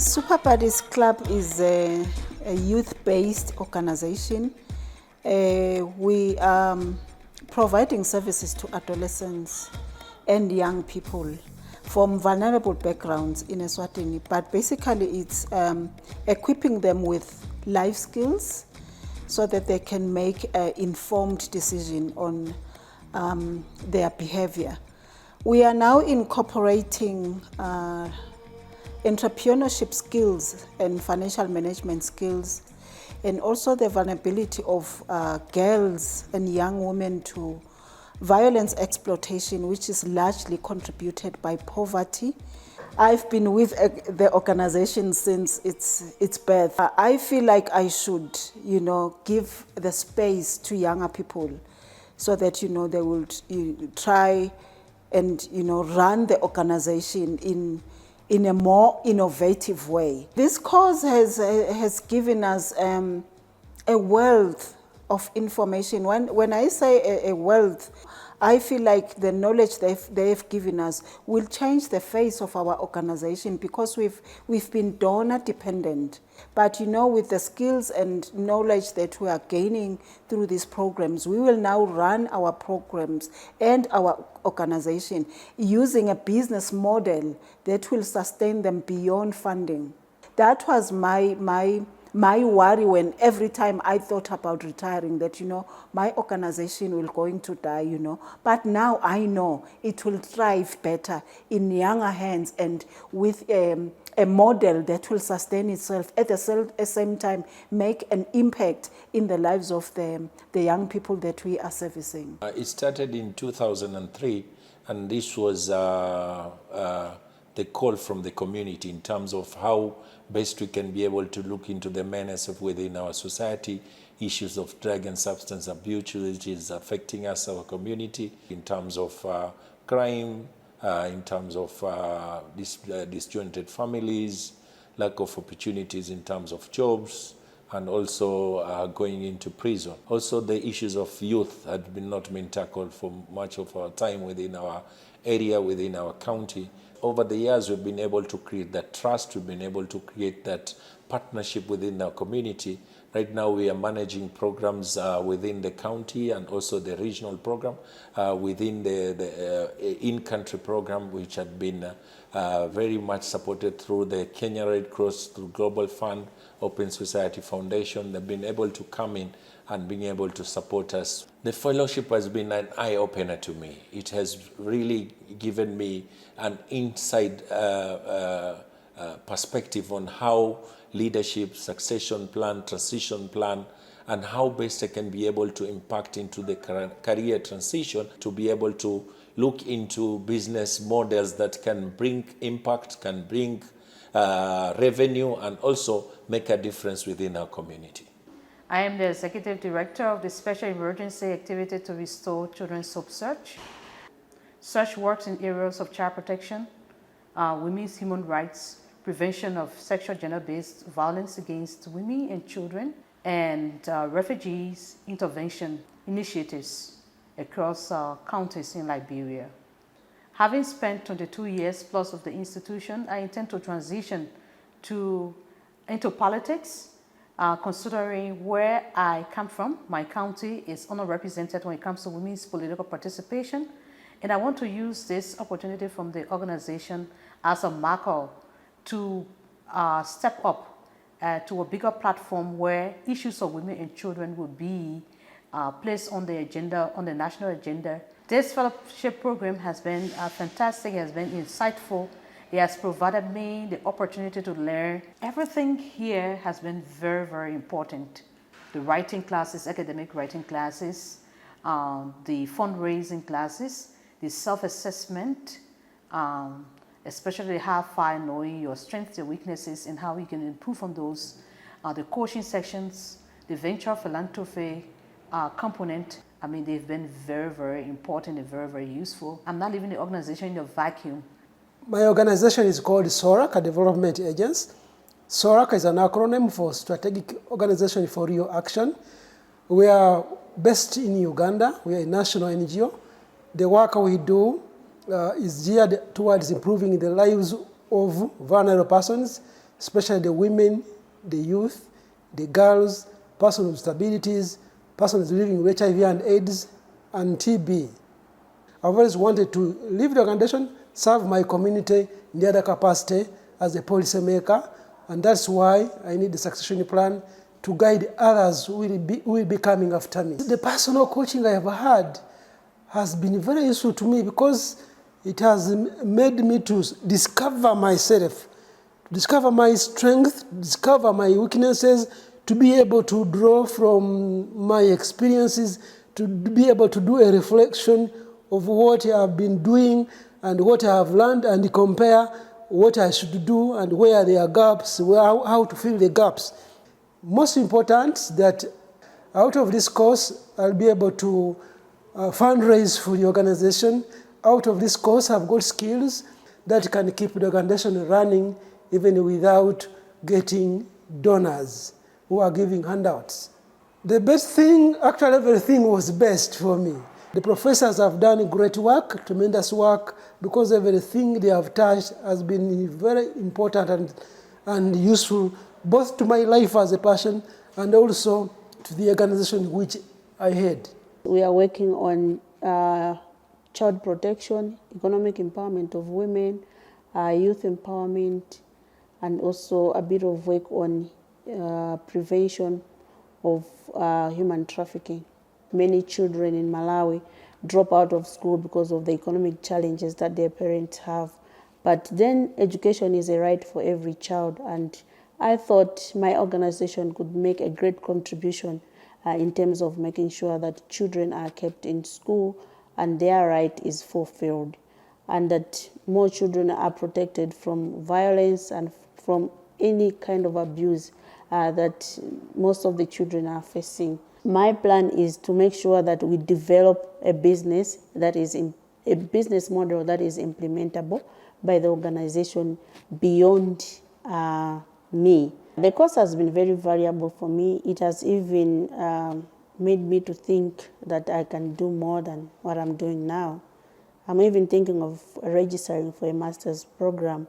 Super Buddies Club is a youth-based organization. We are providing services to adolescents and young people from vulnerable backgrounds in Eswatini, but basically it's equipping them with life skills so that they can make an informed decision on their behavior. We are now incorporating entrepreneurship skills and financial management skills, and also the vulnerability of girls and young women to violence exploitation, which is largely contributed by poverty. I've been with the organization since its birth. I feel like I should, give the space to younger people so that, they will try and, run the organization in a more innovative way. This cause has given us a wealth of information. When I say a wealth, I feel like the knowledge they've given us will change the face of our organization, because we've been donor dependent. But with the skills and knowledge that we are gaining through these programs, we will now run our programs and our organization using a business model that will sustain them beyond funding. That was my worry when every time I thought about retiring, that, my organization will going to die, But now I know it will thrive better in younger hands and with a model that will sustain itself, at the same time make an impact in the lives of the young people that we are servicing. It started in 2003, and this was the call from the community in terms of how best we can be able to look into the menace of within our society, issues of drug and substance abuse, which is affecting us, our community, in terms of crime, in terms of disjointed families, lack of opportunities in terms of jobs, and also going into prison. Also, the issues of youth had not been tackled for much of our time within our area, within our county. Over the years, we've been able to create that trust, we've been able to create that partnership within our community. Right now, we are managing programs within the county and also the regional program, within the in-country program, which had been very much supported through the Kenya Red Cross, through Global Fund, Open Society Foundation. They've been able to come in and being able to support us. The fellowship has been an eye-opener to me. It has really given me an inside perspective on how leadership, succession plan, transition plan, and how best I can be able to impact into the career transition, to be able to look into business models that can bring impact, can bring revenue, and also make a difference within our community. I am the Executive Director of the Special Emergency Activity to Restore Children's Hope Search. Search works in areas of child protection, women's human rights, prevention of sexual gender-based violence against women and children, and refugees intervention initiatives across counties in Liberia. Having spent 22 years plus of the institution, I intend to transition into politics, considering where I come from. My county is underrepresented when it comes to women's political participation, and I want to use this opportunity from the organization as a marker to step up to a bigger platform where issues of women and children will be placed on the agenda, on the national agenda. This fellowship program has been fantastic, has been insightful. It has provided me the opportunity to learn. Everything here has been very, very important. The writing classes, academic writing classes, the fundraising classes, the self-assessment, especially how far knowing your strengths, your weaknesses, and how you can improve on those, the coaching sections, the venture philanthropy component. I mean, they've been very, very important and very, very useful. I'm not leaving the organization in a vacuum. My organization is called SORAC, a development agency. SORAC is an acronym for Strategic Organization for Real Action. We are based in Uganda. We are a national NGO. The work we do is geared towards improving the lives of vulnerable persons, especially the women, the youth, the girls, persons with disabilities, persons living with HIV and AIDS, and TB. I've always wanted to leave the organization, serve my community in the other capacity as a policymaker, and that's why I need a succession plan to guide others who will be coming after me. The personal coaching I have had has been very useful to me because it has made me to discover myself, discover my strength, discover my weaknesses, to be able to draw from my experiences, to be able to do a reflection of what I have been doing and what I have learned, and compare what I should do and where there are gaps, how to fill the gaps. Most important that out of this course, I'll be able to fundraise for the organization. Out of this course, I've got skills that can keep the organization running even without getting donors who are giving handouts. The best thing, actually everything was best for me. The professors have done great work, tremendous work, because everything they have touched has been very important and useful, both to my life as a person and also to the organization which I head. We are working on child protection, economic empowerment of women, youth empowerment, and also a bit of work on prevention of human trafficking. Many children in Malawi drop out of school because of the economic challenges that their parents have. But then education is a right for every child, and I thought my organization could make a great contribution in terms of making sure that children are kept in school and their right is fulfilled, and that more children are protected from violence and from any kind of abuse that most of the children are facing. My plan is to make sure that we develop a business that is a business model that is implementable by the organization beyond me. The course has been very valuable for me. It has even made me to think that I can do more than what I'm doing now. I'm even thinking of registering for a master's program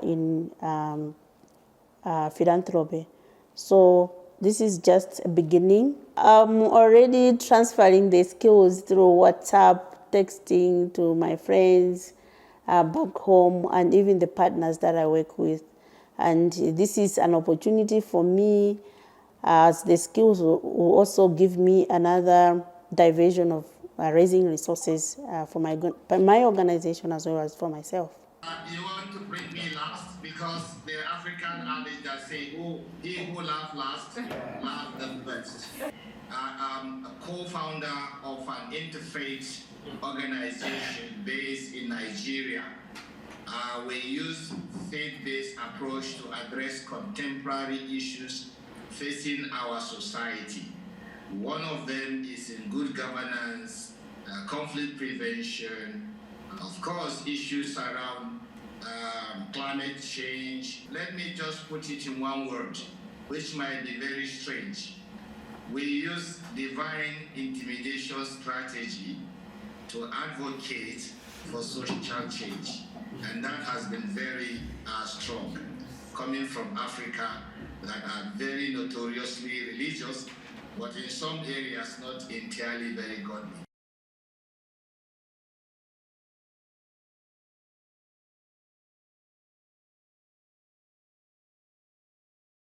in philanthropy. So this is just a beginning. I'm already transferring the skills through WhatsApp, texting to my friends back home, and even the partners that I work with. And this is an opportunity for me, as the skills will also give me another diversion of raising resources for my organization as well as for myself. You want to bring me last because the African adage that say, he who laughs last, laughs the best. I'm a co-founder of an interfaith organization based in Nigeria. We use faith-based approach to address contemporary issues facing our society. One of them is in good governance, conflict prevention, of course, issues around climate change. Let me just put it in one word, which might be very strange. We use divine intimidation strategy to advocate for social change. And that has been very strong, coming from Africa that are very notoriously religious, but in some areas not entirely very godly.